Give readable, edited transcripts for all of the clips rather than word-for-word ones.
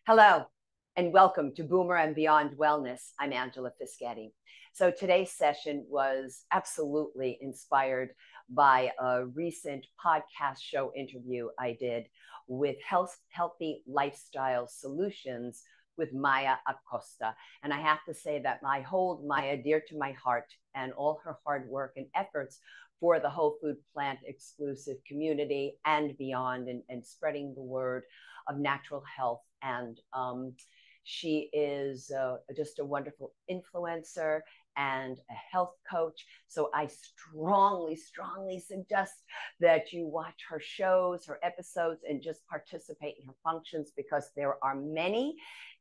Hello, and welcome to Boomer and Beyond Wellness. I'm Angela Fischetti. So today's session was absolutely inspired by a recent podcast show interview I did with Healthy Lifestyle Solutions with Maya Acosta. And I have to say that I hold Maya dear to my heart, and all her hard work and efforts for the whole food plant exclusive community and beyond, and spreading the word of natural health. And she is just a wonderful influencer and a health coach. So I strongly suggest that you watch her shows, her episodes, and just participate in her functions, because there are many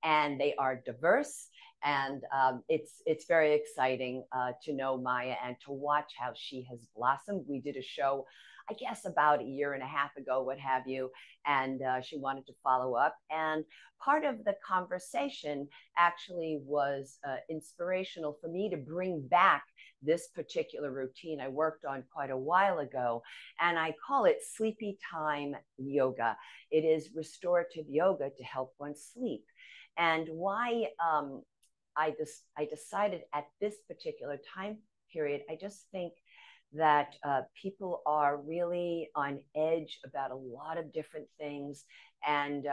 and they are diverse. And it's very exciting to know Maya and to watch how she has blossomed. We did a show, I guess, about a year and a half ago, what have you, and she wanted to follow up. And part of the conversation actually was inspirational for me to bring back this particular routine I worked on quite a while ago, and I call it sleepy time yoga. It is restorative yoga to help one sleep. And why I decided at this particular time period, I just think that people are really on edge about a lot of different things. And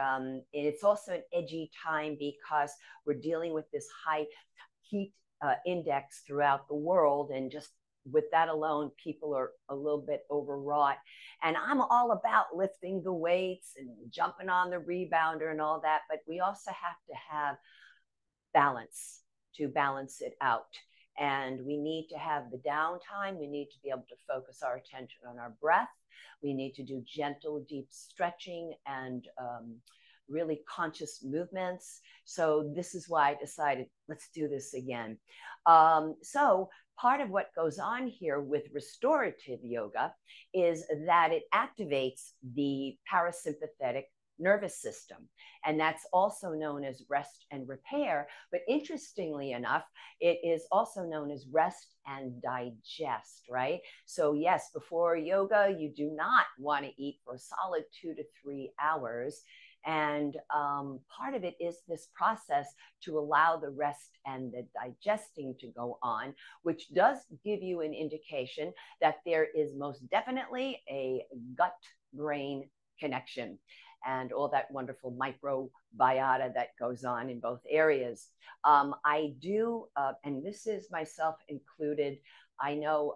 it's also an edgy time because we're dealing with this high heat index throughout the world. And just with that alone, people are a little bit overwrought. And I'm all about lifting the weights and jumping on the rebounder and all that. But we also have to have balance to balance it out. And we need to have the downtime. We need to be able to focus our attention on our breath. We need to do gentle, deep stretching and really conscious movements. So this is why I decided, let's do this again. So part of what goes on here with restorative yoga is that it activates the parasympathetic nervous system. And that's also known as rest and repair. But interestingly enough, it is also known as rest and digest, right? So yes, before yoga, you do not want to eat for a solid 2 to 3 hours. And part of it is this process to allow the rest and the digesting to go on, which does give you an indication that there is most definitely a gut-brain connection and all that wonderful microbiota that goes on in both areas. I do, and this is myself included, I know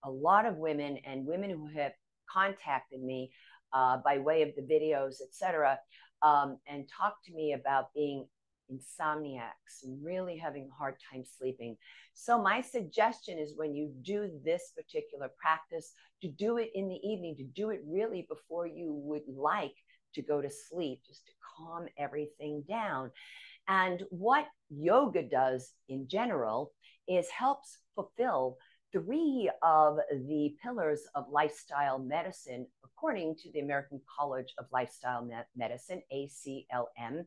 a lot of women and women who have contacted me by way of the videos, etc., and talked to me about being insomniacs and really having a hard time sleeping. So my suggestion is, when you do this particular practice, to do it in the evening, to do it really before you would like to go to sleep, just to calm everything down. And what yoga does in general is helps fulfill 3 of the pillars of lifestyle medicine, according to the American College of Lifestyle Medicine, ACLM.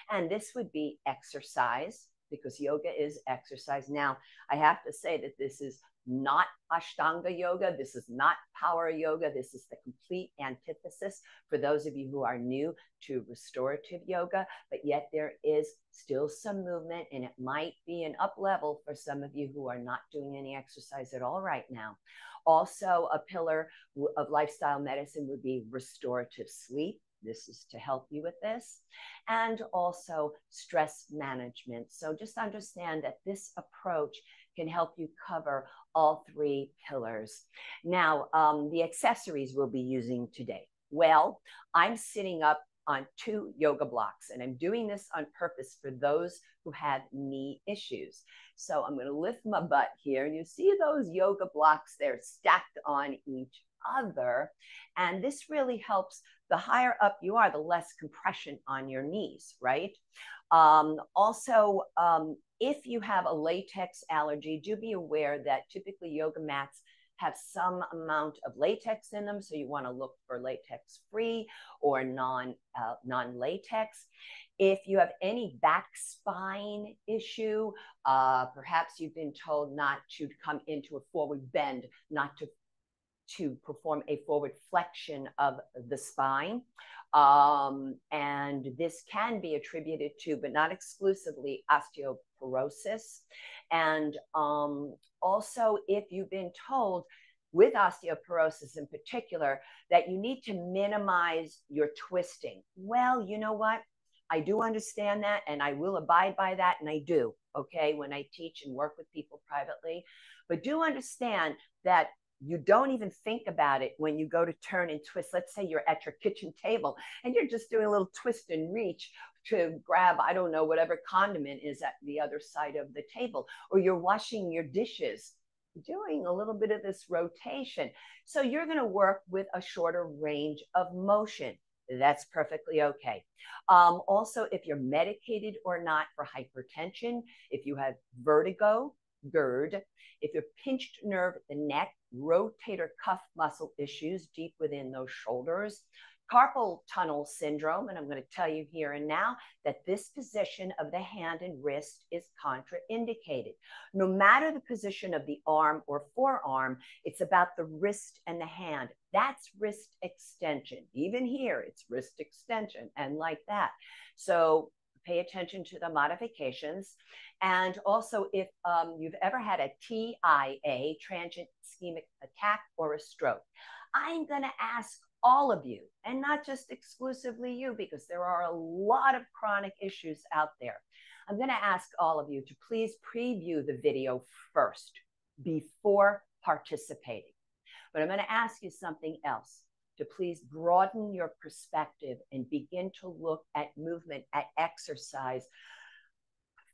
And this would be exercise, because yoga is exercise. Now, I have to say that this is not Ashtanga yoga. This is not power yoga. This is the complete antithesis for those of you who are new to restorative yoga, but yet there is still some movement, and it might be an up level for some of you who are not doing any exercise at all right now. Also, a pillar of lifestyle medicine would be restorative sleep. This is to help you with this. And also stress management. So just understand that this approach can help you cover all 3 pillars. Now, the accessories we'll be using today. Well, I'm sitting up on 2 yoga blocks, and I'm doing this on purpose for those who had knee issues. So I'm going to lift my butt here, and you see those yoga blocks, they're stacked on each other. And this really helps. The higher up you are, the less compression on your knees, right? Also, if you have a latex allergy, do be aware that typically yoga mats have some amount of latex in them. So you want to look for latex free or non-latex. If you have any back spine issue, perhaps you've been told not to come into a forward bend, not to perform a forward flexion of the spine. And this can be attributed to, but not exclusively, osteoporosis. And also, if you've been told with osteoporosis in particular that you need to minimize your twisting, well, you know what? I do understand that, and I will abide by that, and I do, okay, when I teach and work with people privately. But do understand that you don't even think about it when you go to turn and twist. Let's say you're at your kitchen table and you're just doing a little twist and reach to grab, I don't know, whatever condiment is at the other side of the table, or you're washing your dishes, doing a little bit of this rotation. So you're going to work with a shorter range of motion. That's perfectly okay. Also, if you're medicated or not for hypertension, if you have vertigo, GERD, if you're pinched nerve at the neck, rotator cuff muscle issues deep within those shoulders, carpal tunnel syndrome, and I'm going to tell you here and now that this position of the hand and wrist is contraindicated. No matter the position of the arm or forearm, it's about the wrist and the hand. That's wrist extension. Even here, it's wrist extension and like that. So pay attention to the modifications. And also, if you've ever had a TIA, transient ischemic attack, or a stroke, I'm going to ask all of you, and not just exclusively you, because there are a lot of chronic issues out there. I'm going to ask all of you to please preview the video first before participating. But I'm going to ask you something else, to please broaden your perspective and begin to look at movement, at exercise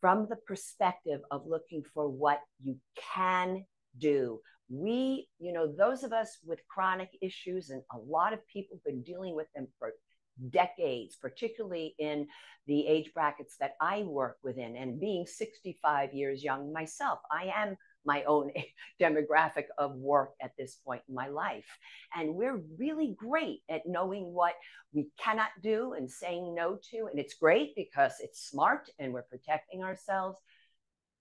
from the perspective of looking for what you can do. We, those of us with chronic issues, and a lot of people have been dealing with them for decades, particularly in the age brackets that I work within. And being 65 years young myself, I am my own demographic of work at this point in my life. And we're really great at knowing what we cannot do and saying no to. And it's great because it's smart and we're protecting ourselves.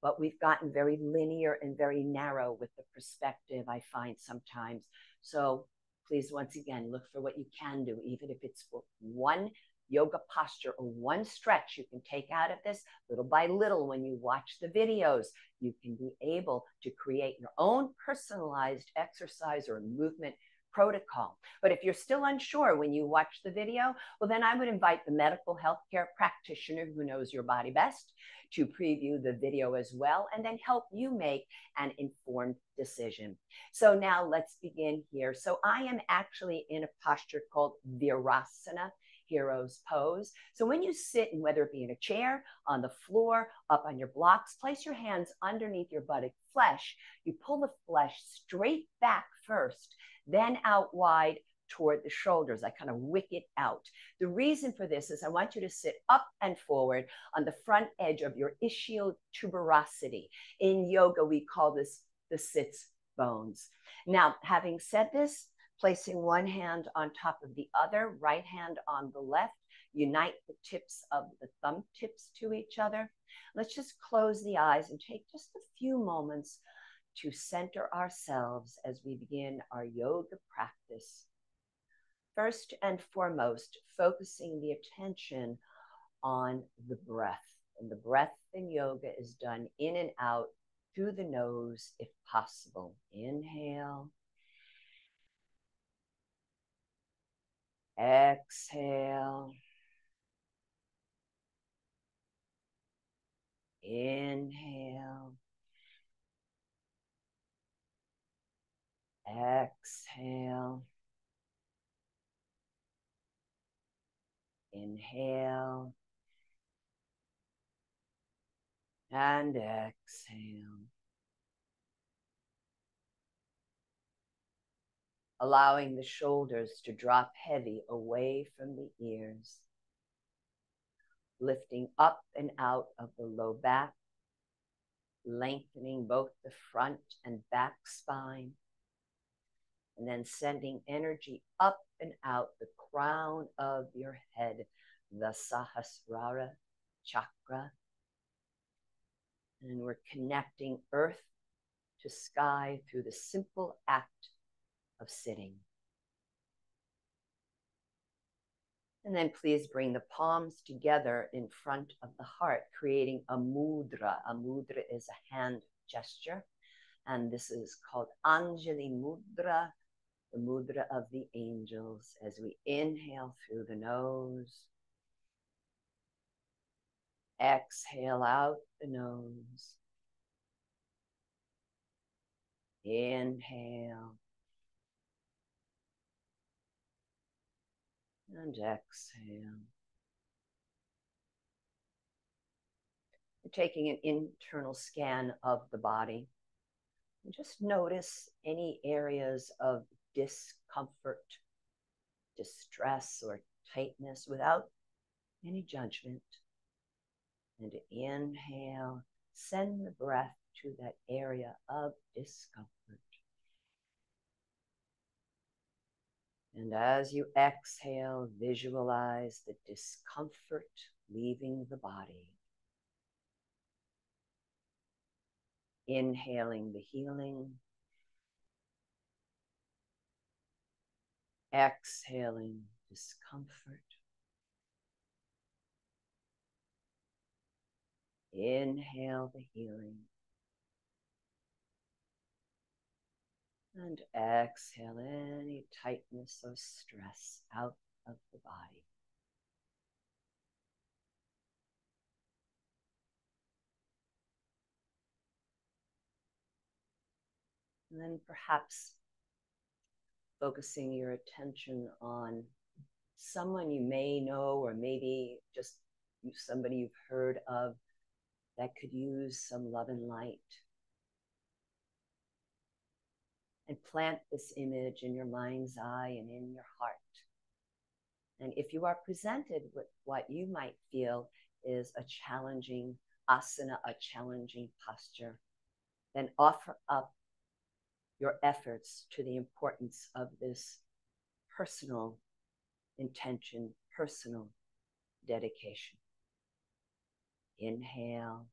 But we've gotten very linear and very narrow with the perspective, I find sometimes. So please, once again, look for what you can do, even if it's one yoga posture or one stretch you can take out of this. Little by little, when you watch the videos, you can be able to create your own personalized exercise or movement protocol. But if you're still unsure when you watch the video, well, then I would invite the medical healthcare practitioner who knows your body best to preview the video as well, and then help you make an informed decision. So now let's begin here. So I am actually in a posture called Virasana, hero's pose. So when you sit, and whether it be in a chair, on the floor, up on your blocks, place your hands underneath your buttock flesh. You pull the flesh straight back first, then out wide toward the shoulders. I kind of wick it out. The reason for this is I want you to sit up and forward on the front edge of your ischial tuberosity. In yoga, we call this the sits bones. Now, having said this, placing one hand on top of the other, right hand on the left, unite the tips of the thumb tips to each other. Let's just close the eyes and take just a few moments to center ourselves as we begin our yoga practice. First and foremost, focusing the attention on the breath. And the breath in yoga is done in and out through the nose, if possible. Inhale. Exhale. Inhale. Exhale. Inhale. And exhale. Allowing the shoulders to drop heavy away from the ears. Lifting up and out of the low back. Lengthening both the front and back spine. And then sending energy up and out the crown of your head, the Sahasrara chakra. And we're connecting earth to sky through the simple act of sitting. And then please bring the palms together in front of the heart, creating a mudra. A mudra is a hand gesture. And this is called Anjali Mudra, the mudra of the angels, as we inhale through the nose, exhale out the nose, inhale, and exhale. We're taking an internal scan of the body. And just notice any areas of discomfort, distress, or tightness without any judgment. And inhale, send the breath to that area of discomfort. And as you exhale, visualize the discomfort leaving the body. Inhaling the healing, exhaling discomfort. Inhale the healing, and exhale any tightness or stress out of the body. And then perhaps focusing your attention on someone you may know, or maybe just somebody you've heard of that could use some love and light. And plant this image in your mind's eye and in your heart. And if you are presented with what you might feel is a challenging asana, a challenging posture, then offer up your efforts to the importance of this personal intention, personal dedication. Inhale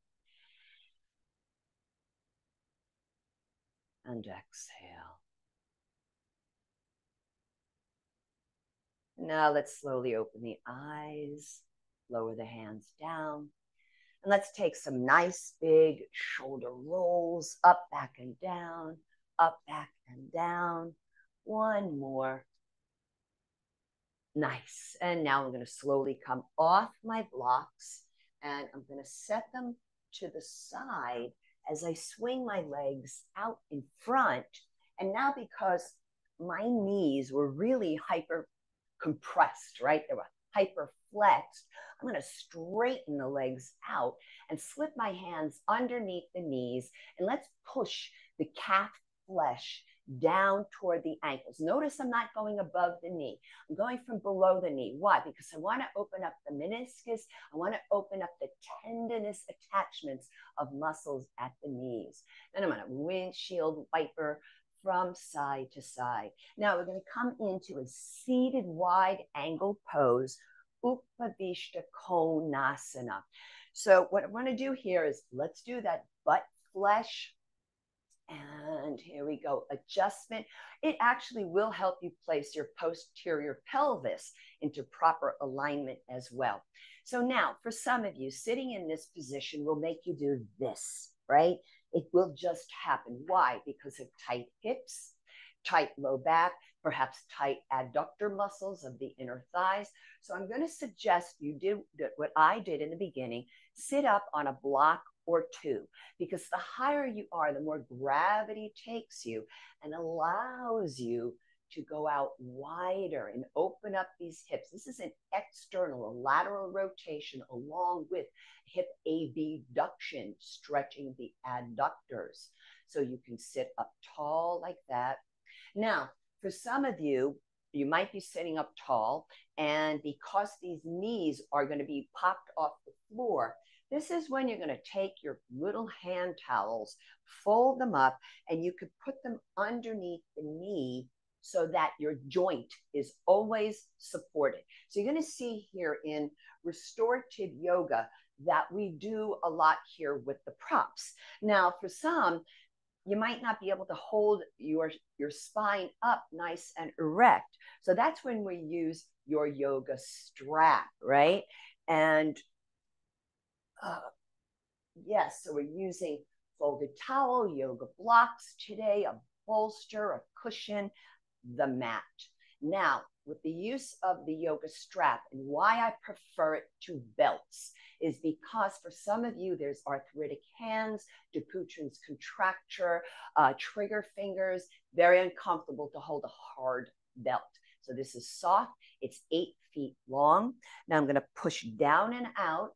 and exhale. Now let's slowly open the eyes, lower the hands down, and let's take some nice big shoulder rolls, up, back, and down, up, back, and down. One more. Nice. And now I'm going to slowly come off my blocks, and I'm going to set them to the side as I swing my legs out in front. And now, because my knees were really hyper compressed, right? They were hyper flexed. I'm going to straighten the legs out and slip my hands underneath the knees, and let's push the calf flesh down toward the ankles. Notice I'm not going above the knee. I'm going from below the knee. Why? Because I want to open up the meniscus. I want to open up the tendinous attachments of muscles at the knees. Then I'm going to windshield wiper from side to side. Now we're going to come into a seated wide angle pose, Upavishta Konasana. So what I want to do here is let's do that butt flesh. And here we go, adjustment. It actually will help you place your posterior pelvis into proper alignment as well. So now, for some of you, sitting in this position will make you do this, right? It will just happen. Why? Because of tight hips, tight low back, perhaps tight adductor muscles of the inner thighs. So I'm going to suggest you do what I did in the beginning, sit up on a block or two, because the higher you are, the more gravity takes you and allows you to go out wider and open up these hips. This is an external, a lateral rotation along with hip abduction, stretching the adductors. So you can sit up tall like that. Now, for some of you, you might be sitting up tall, and because these knees are going to be popped off the floor, this is when you're going to take your little hand towels, fold them up, and you could put them underneath the knee so that your joint is always supported. So you're going to see here in restorative yoga that we do a lot here with the props. Now, for some, you might not be able to hold your spine up nice and erect. So that's when we use your yoga strap, right? And yes, so we're using folded towel, yoga blocks today, a bolster, a cushion, the mat. Now, with the use of the yoga strap, and why I prefer it to belts is because for some of you, there's arthritic hands, Dupuytren's contracture, trigger fingers, very uncomfortable to hold a hard belt. So this is soft. It's 8 feet long. Now I'm going to push down and out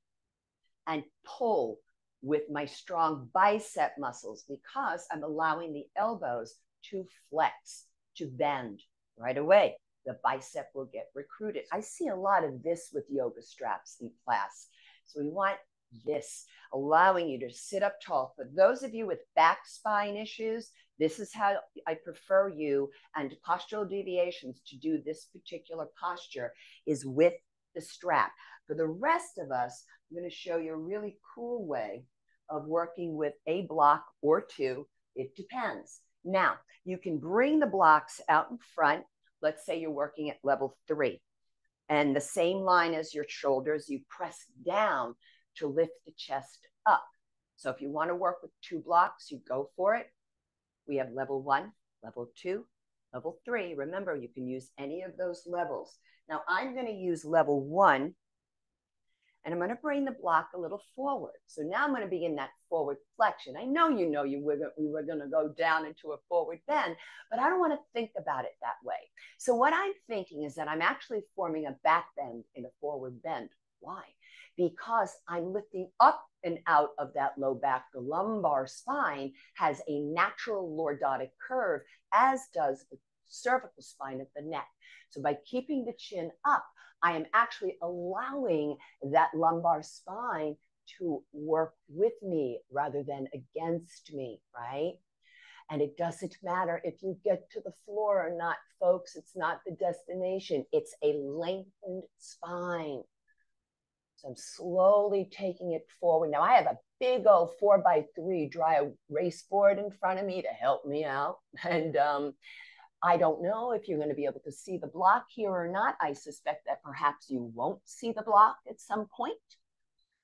and pull with my strong bicep muscles because I'm allowing the elbows to flex, to bend right away. The bicep will get recruited. I see a lot of this with yoga straps in class. So we want this, allowing you to sit up tall. For those of you with back spine issues, this is how I prefer you and postural deviations to do this particular posture is with the strap. For the rest of us, I'm going to show you a really cool way of working with a block or two. It depends. Now, you can bring the blocks out in front. Let's say you're working at level 3. And the same line as your shoulders, you press down to lift the chest up. So if you want to work with 2 blocks, you go for it. We have level 1, level 2, level 3. Remember, you can use any of those levels. Now, I'm going to use level 1. And I'm going to bring the block a little forward. So now I'm going to begin that forward flexion. I know we were going to go down into a forward bend, but I don't want to think about it that way. So what I'm thinking is that I'm actually forming a back bend in a forward bend. Why? Because I'm lifting up and out of that low back. The lumbar spine has a natural lordotic curve, as does the cervical spine at the neck. So by keeping the chin up, I am actually allowing that lumbar spine to work with me rather than against me, right? And it doesn't matter if you get to the floor or not, folks. It's not the destination. It's a lengthened spine. So I'm slowly taking it forward. Now I have a big old 4x3 dry erase board in front of me to help me out. And I don't know if you're going to be able to see the block here or not. I suspect that perhaps you won't see the block at some point.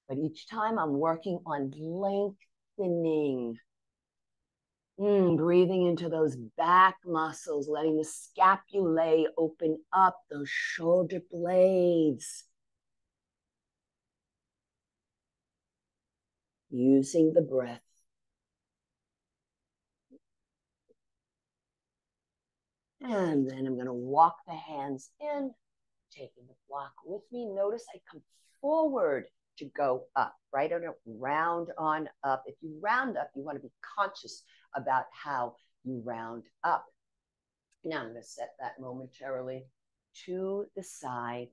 But each time I'm working on lengthening, breathing into those back muscles, letting the scapulae open up, those shoulder blades. Using the breath. And then I'm going to walk the hands in, taking the block with me. Notice I come forward to go up, right? I don't round on up. If you round up, you want to be conscious about how you round up. Now I'm going to set that momentarily to the side.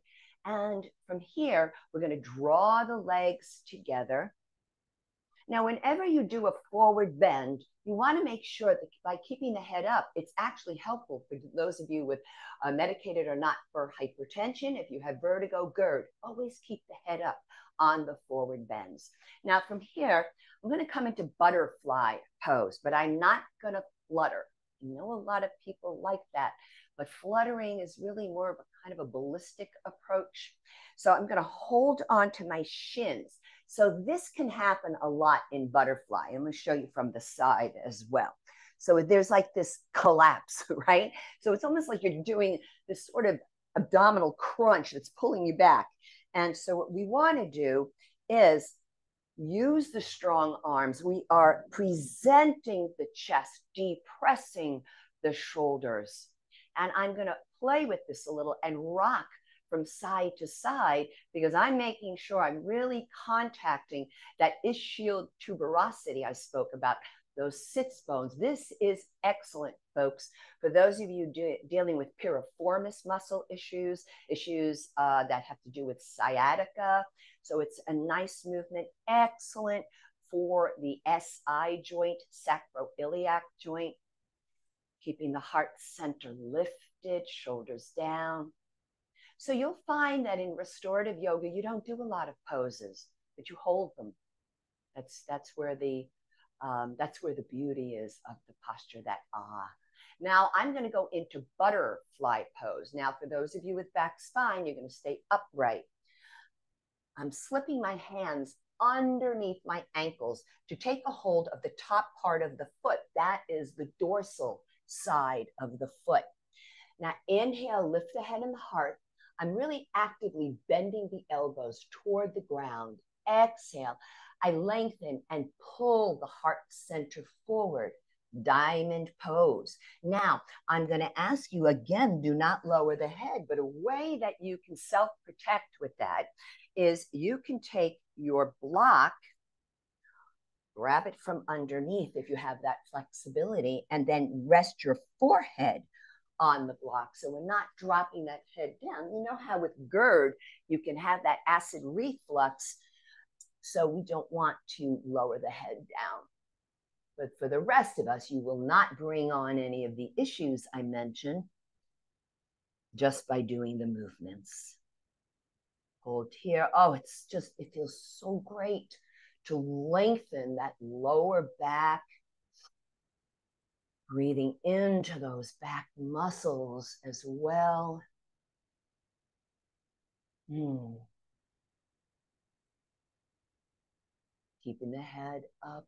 And from here, we're going to draw the legs together. Now, whenever you do a forward bend, you want to make sure that by keeping the head up, it's actually helpful for those of you with medicated or not for hypertension. If you have vertigo, GERD, always keep the head up on the forward bends. Now, from here, I'm going to come into butterfly pose, but I'm not going to flutter. I know a lot of people like that, but fluttering is really more of a kind of a ballistic approach. So I'm going to hold on to my shins. So this can happen a lot in butterfly. I'm going to show you from the side as well. So there's like this collapse, right? So it's almost like you're doing this sort of abdominal crunch that's pulling you back. And so what we want to do is use the strong arms. We are presenting the chest, depressing the shoulders. And I'm going to play with this a little and rock from side to side because I'm making sure I'm really contacting that ischial tuberosity I spoke about, those sits bones. This is excellent, folks. For those of you dealing with piriformis muscle issues that have to do with sciatica. So it's a nice movement, excellent for the SI joint, sacroiliac joint, keeping the heart center lifted, shoulders down. So you'll find that in restorative yoga, you don't do a lot of poses, but you hold them. That's where the That's where the beauty is of the posture, that ah. Now I'm going to go into butterfly pose. Now, for those of you with back spine, you're going to stay upright. I'm slipping my hands underneath my ankles to take a hold of the top part of the foot. That is the dorsal side of the foot. Now, inhale, lift the head and the heart. I'm really actively bending the elbows toward the ground. Exhale, I lengthen and pull the heart center forward. Diamond pose. Now, I'm going to ask you again, do not lower the head, but a way that you can self-protect with that is you can take your block, grab it from underneath if you have that flexibility, and then rest your forehead on the block. So we're not dropping that head down. You know how with GERD, you can have that acid reflux. So we don't want to lower the head down. But for the rest of us, you will not bring on any of the issues I mentioned just by doing the movements. Hold here. Oh, it's just, it feels so great to lengthen that lower back. Breathing into those back muscles as well. Keeping the head up.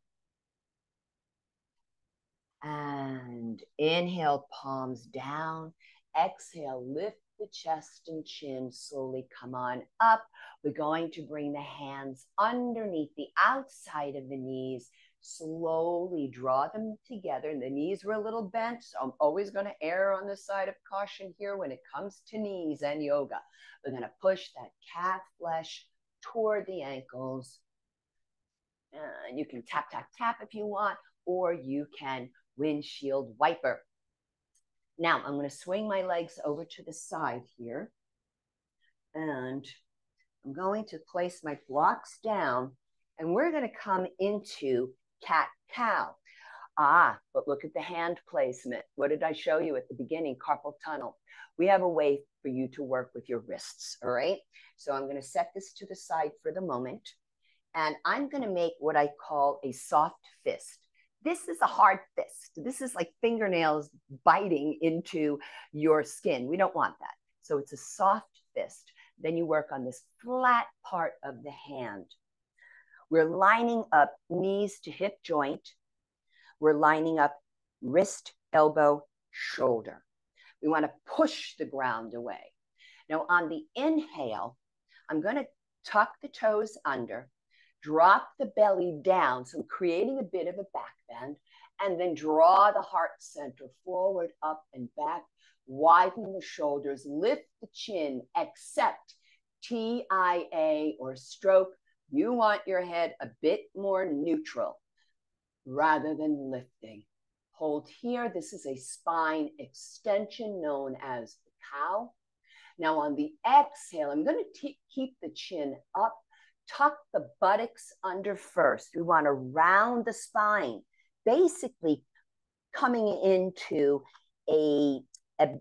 And inhale, palms down. Exhale, lift the chest and chin. Slowly come on up. We're going to bring the hands underneath the outside of the knees. Slowly draw them together. And the knees were a little bent, so I'm always going to err on the side of caution here when it comes to knees and yoga. We're going to push that calf flesh toward the ankles. You can tap, tap, tap if you want, or you can windshield wiper. Now, I'm going to swing my legs over to the side here. And I'm going to place my blocks down. And we're going to come into cat-cow. But look at the hand placement. What did I show you at the beginning? Carpal tunnel. We have a way for you to work with your wrists, all right? So I'm going to set this to the side for the moment. And I'm going to make what I call a soft fist. This is a hard fist. This is like fingernails biting into your skin. We don't want that. So it's a soft fist. Then you work on this flat part of the hand. We're lining up knees to hip joint. We're lining up wrist, elbow, shoulder. We want to push the ground away. Now on the inhale, I'm going to tuck the toes under, drop the belly down, so creating a bit of a back bend, and then draw the heart center forward, up and back, widen the shoulders, lift the chin, except TIA or stroke. You want your head a bit more neutral rather than lifting. Hold here. This is a spine extension known as the cow. Now on the exhale, I'm going to keep the chin up. Tuck the buttocks under first. We want to round the spine, basically coming into an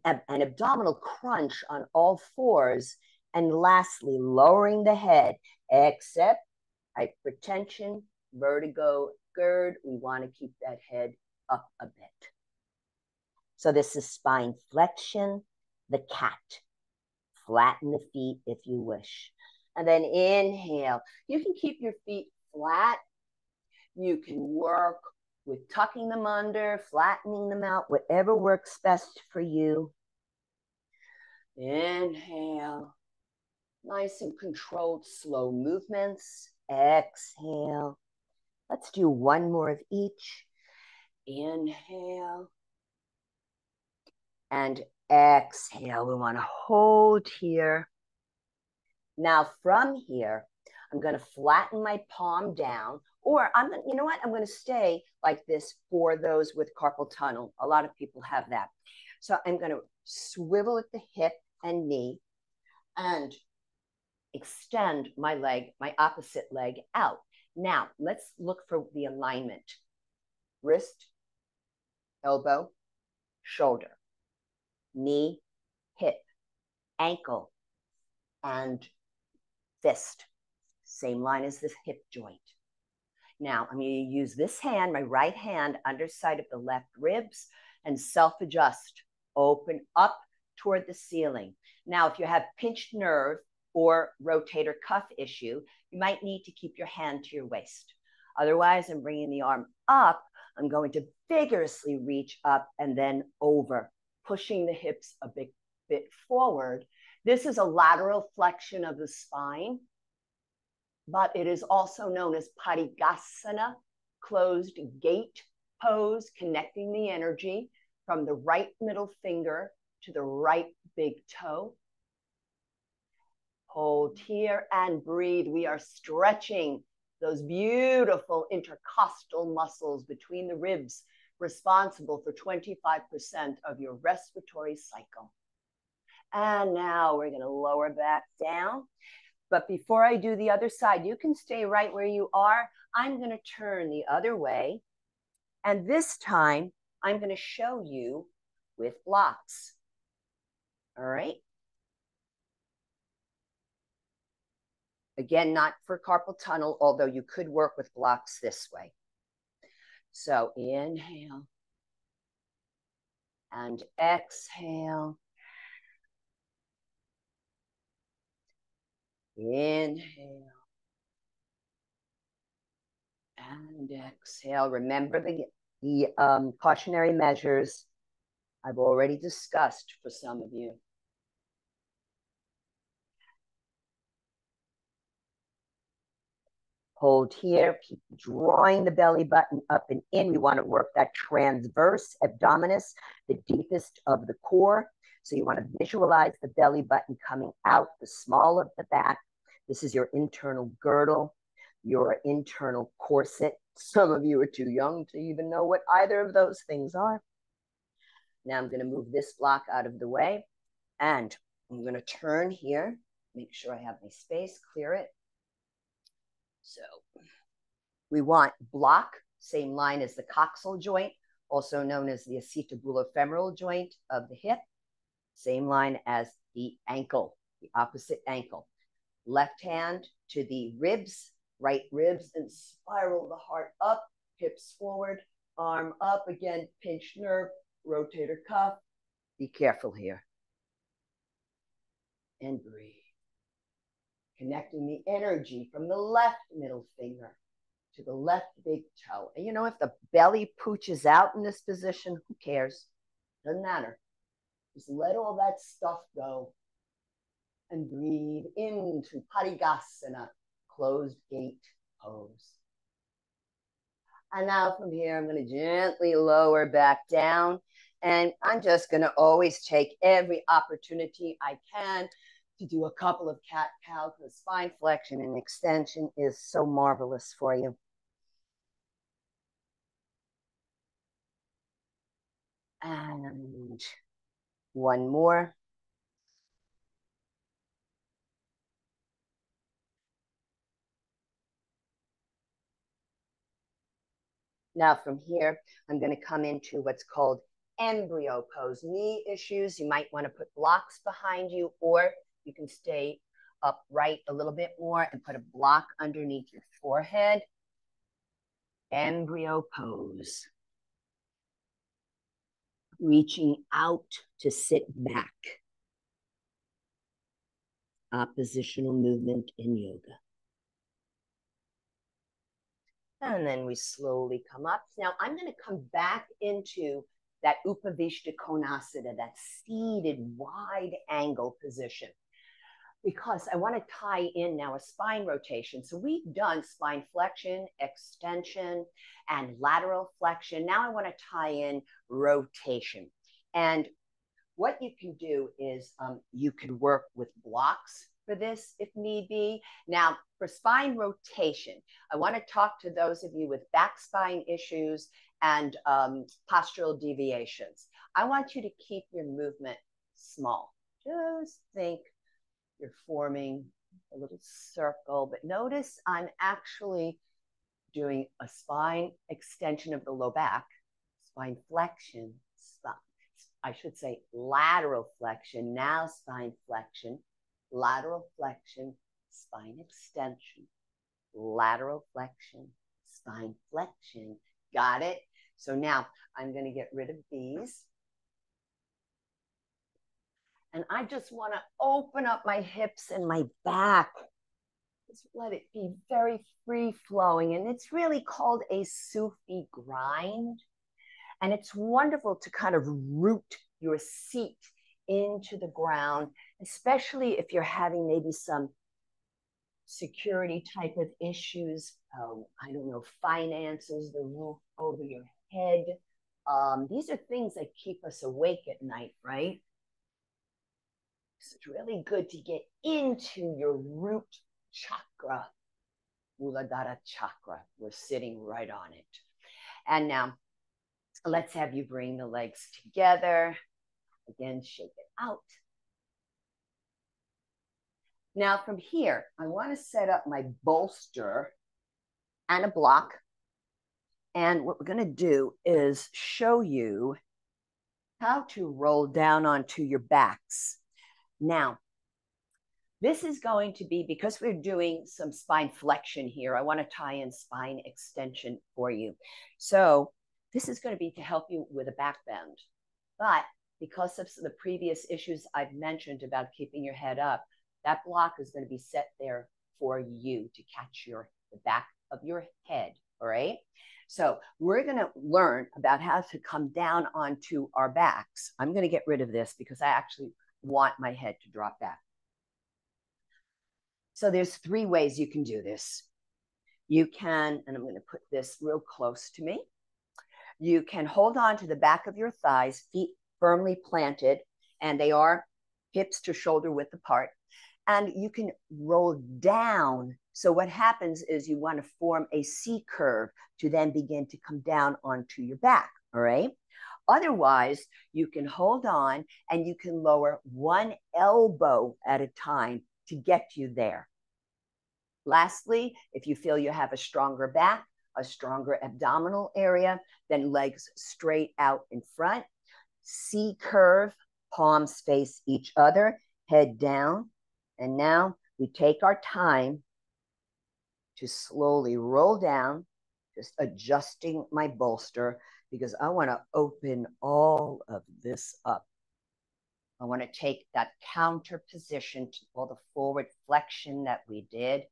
abdominal crunch on all fours. And lastly, lowering the head, except hypertension, vertigo, GERD. We want to keep that head up a bit. So this is spine flexion, the cat. Flatten the feet if you wish. And then inhale. You can keep your feet flat. You can work with tucking them under, flattening them out, whatever works best for you. Inhale. Nice and controlled, slow movements. Exhale. Let's do one more of each. Inhale. And exhale. We want to hold here. Now from here, I'm going to flatten my palm down, or you know what? I'm going to stay like this for those with carpal tunnel. A lot of people have that. So I'm going to swivel at the hip and knee and extend my leg, my opposite leg out. Now let's look for the alignment. Wrist, elbow, shoulder, knee, hip, ankle, and fist. Same line as the hip joint. Now, I'm going to use this hand, my right hand, underside of the left ribs, and self-adjust. Open up toward the ceiling. Now, if you have pinched nerve or rotator cuff issue, you might need to keep your hand to your waist. Otherwise, I'm bringing the arm up. I'm going to vigorously reach up and then over, pushing the hips a bit forward. This is a lateral flexion of the spine, but it is also known as Parigasana, closed gate pose, connecting the energy from the right middle finger to the right big toe. Hold here and breathe. We are stretching those beautiful intercostal muscles between the ribs, responsible for 25% of your respiratory cycle. And now we're going to lower back down. But before I do the other side, you can stay right where you are. I'm going to turn the other way. And this time, I'm going to show you with blocks. All right. Again, not for carpal tunnel, although you could work with blocks this way. So inhale and exhale. Inhale and exhale. Remember the cautionary measures I've already discussed for some of you. Hold here, keep drawing the belly button up and in. We want to work that transverse abdominis, the deepest of the core. So you want to visualize the belly button coming out, the small of the back. This is your internal girdle, your internal corset. Some of you are too young to even know what either of those things are. Now I'm going to move this block out of the way, and I'm going to turn here, make sure I have my space, clear it. So we want block, same line as the coxal joint, also known as the acetobulofemoral joint of the hip, same line as the ankle, the opposite ankle. Left hand to the ribs, right ribs, and spiral the heart up, hips forward, arm up, again, pinched nerve, rotator cuff. Be careful here. And breathe. Connecting the energy from the left middle finger to the left big toe. And you know, if the belly pooches out in this position, who cares? Doesn't matter. Just let all that stuff go and breathe into Parigasana, closed gate pose. And now from here, I'm going to gently lower back down. And I'm just going to always take every opportunity I can to do a couple of cat-cow, because spine flexion and extension is so marvelous for you. And one more. Now from here, I'm going to come into what's called embryo pose. Knee issues, you might want to put blocks behind you, or you can stay upright a little bit more and put a block underneath your forehead. Embryo pose. Reaching out to sit back. Oppositional movement in yoga. And then we slowly come up. Now I'm going to come back into that Upavishta Konasana, that seated wide angle position, because I want to tie in now a spine rotation. So we've done spine flexion, extension, and lateral flexion. Now I want to tie in rotation. And what you can do is you can work with blocks for this if need be. Now, for spine rotation, I want to talk to those of you with back spine issues and postural deviations. I want you to keep your movement small. Just think you're forming a little circle, but notice I'm actually doing a spine extension of the low back, spine flexion, I should say lateral flexion, now spine flexion, lateral flexion, spine extension, lateral flexion, spine flexion. Got it? So now I'm going to get rid of these. And I just want to open up my hips and my back. Just let it be very free flowing. And it's really called a Sufi grind. And it's wonderful to kind of root your seat into the ground, especially if you're having maybe some security type of issues. I don't know, finances, the roof over your head. These are things that keep us awake at night, right? So it's really good to get into your root chakra, Muladhara chakra. We're sitting right on it. And now let's have you bring the legs together. Again, shake it out. Now from here, I want to set up my bolster and a block. And what we're going to do is show you how to roll down onto your backs. Now, this is going to be, because we're doing some spine flexion here, I want to tie in spine extension for you. So this is going to be to help you with a back bend. But because of the previous issues I've mentioned about keeping your head up, that block is going to be set there for you to catch the back of your head, all right? So we're going to learn about how to come down onto our backs. I'm going to get rid of this because I actually want my head to drop back. So there's 3 ways you can do this. You can, and I'm going to put this real close to me. You can hold on to the back of your thighs, feet firmly planted, and they are hips to shoulder width apart. And you can roll down. So what happens is you want to form a C curve to then begin to come down onto your back, all right? Otherwise, you can hold on and you can lower one elbow at a time to get you there. Lastly, if you feel you have a stronger back, a stronger abdominal area, then legs straight out in front, C curve, palms face each other, head down. And now we take our time to slowly roll down, just adjusting my bolster because I want to open all of this up. I want to take that counter position to all the forward flexion that we did.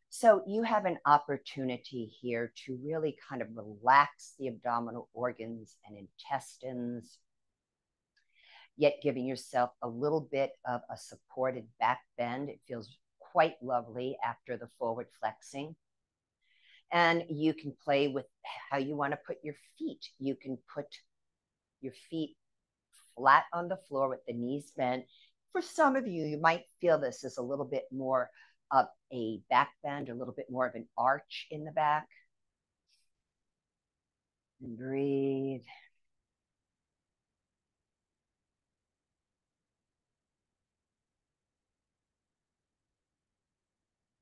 So you have an opportunity here to really kind of relax the abdominal organs and intestines, yet giving yourself a little bit of a supported back bend. It feels quite lovely after the forward flexing. And you can play with how you want to put your feet. You can put your feet flat on the floor with the knees bent. For some of you, you might feel this is a little bit more of a back bend, a little bit more of an arch in the back. And breathe.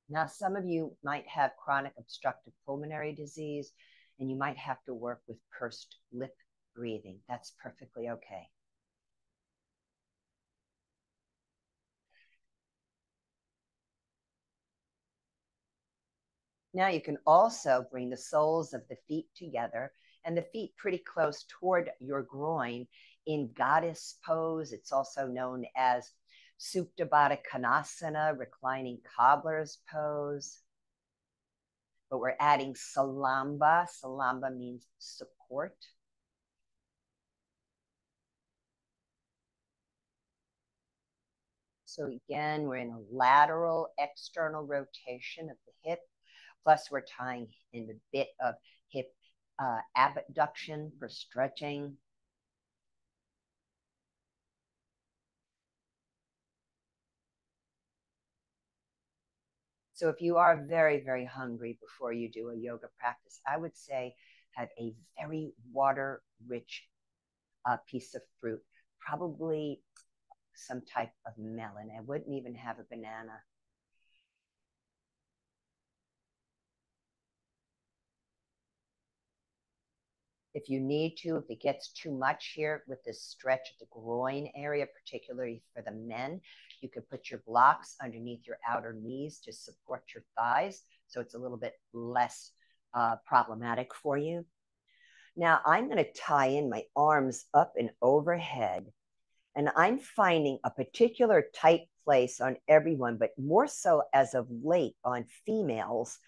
Now, some of you might have chronic obstructive pulmonary disease, and you might have to work with pursed lip breathing. That's perfectly okay. Now you can also bring the soles of the feet together and the feet pretty close toward your groin in goddess pose. It's also known as Supta Baddha Konasana, reclining cobbler's pose. But we're adding Salamba. Salamba means support. So again, we're in a lateral external rotation of the hip. Plus, we're tying in a bit of hip abduction for stretching. So if you are very, very hungry before you do a yoga practice, I would say have a very water-rich piece of fruit, probably some type of melon. I wouldn't even have a banana. If you need to, if it gets too much here with this stretch of the groin area, particularly for the men, you could put your blocks underneath your outer knees to support your thighs. So it's a little bit less problematic for you. Now I'm going to tie in my arms up and overhead, and I'm finding a particular tight place on everyone, but more so as of late on females,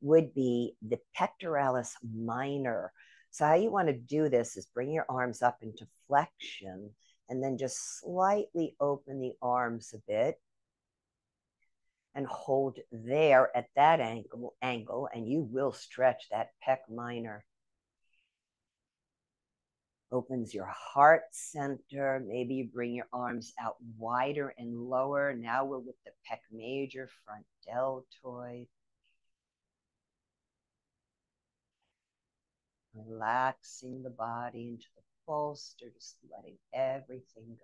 would be the pectoralis minor. So, how you want to do this is bring your arms up into flexion and then just slightly open the arms a bit and hold there at that angle, and you will stretch that pec minor. Opens your heart center. Maybe you bring your arms out wider and lower. Now we're with the pec major, front deltoid. Relaxing the body into the bolster, just letting everything go.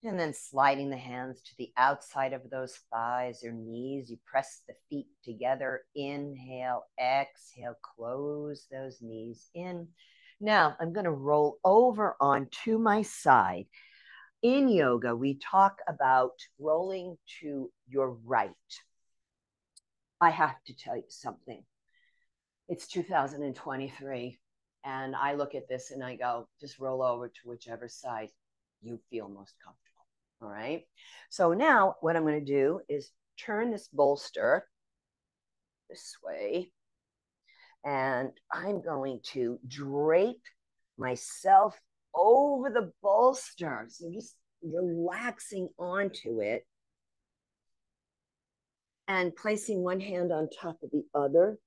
And then sliding the hands to the outside of those thighs or knees. You press the feet together. Inhale, exhale, close those knees in. Now I'm going to roll over onto my side. In yoga, we talk about rolling to your right. I have to tell you something. It's 2023, and I look at this and I go, just roll over to whichever side you feel most comfortable. All right. So now what I'm going to do is turn this bolster this way, and I'm going to drape myself over the bolster. So just relaxing onto it and placing one hand on top of the other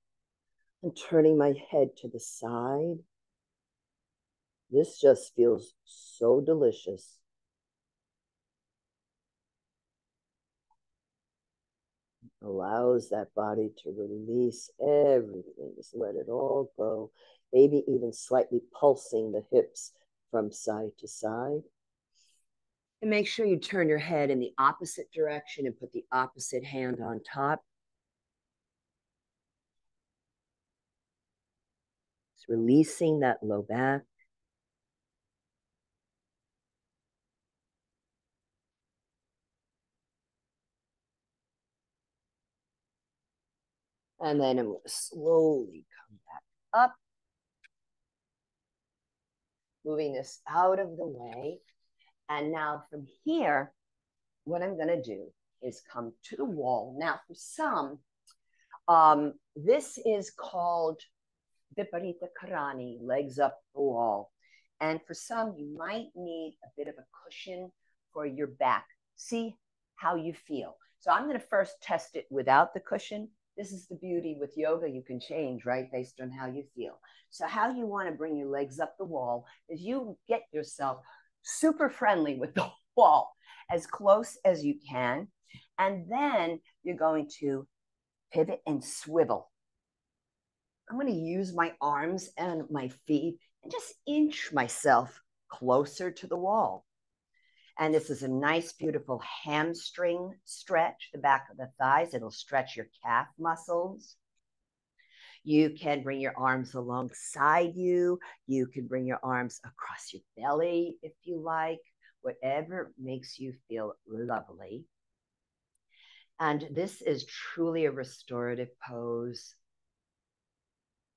and turning my head to the side. This just feels so delicious. Allows that body to release everything. Just let it all go. Maybe even slightly pulsing the hips from side to side. And make sure you turn your head in the opposite direction and put the opposite hand on top. Just releasing that low back. And then I'm going to slowly come back up, moving this out of the way. And now from here, what I'm going to do is come to the wall. Now, for some, this is called Viparita Karani, legs up the wall. And for some, you might need a bit of a cushion for your back. See how you feel. So I'm going to first test it without the cushion. This is the beauty with yoga. You can change, right, based on how you feel. So how you want to bring your legs up the wall is you get yourself super friendly with the wall, as close as you can. And then you're going to pivot and swivel. I'm going to use my arms and my feet and just inch myself closer to the wall. And this is a nice, beautiful hamstring stretch, the back of the thighs. It'll stretch your calf muscles. You can bring your arms alongside you. You can bring your arms across your belly if you like, whatever makes you feel lovely. And this is truly a restorative pose.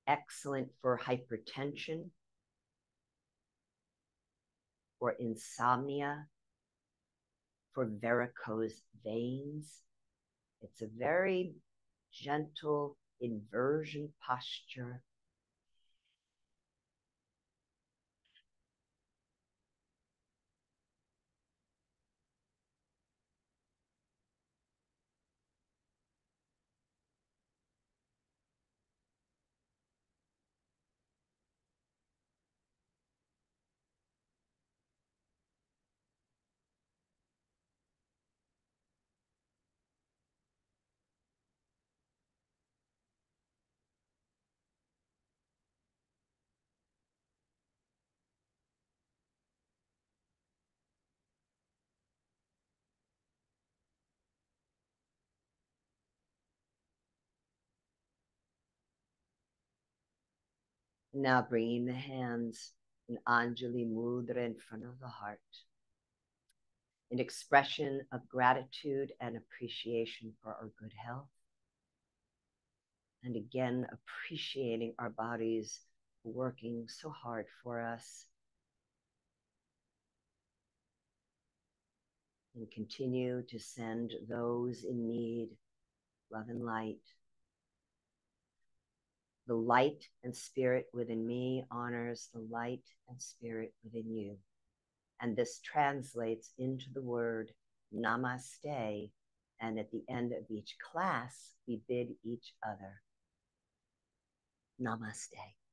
Excellent for hypertension, for insomnia, for varicose veins. It's a very gentle inversion posture. Now bringing the hands in Anjali Mudra in front of the heart, an expression of gratitude and appreciation for our good health. And again, appreciating our bodies working so hard for us. And continue to send those in need love and light. The light and spirit within me honors the light and spirit within you. And this translates into the word namaste. And at the end of each class, we bid each other namaste.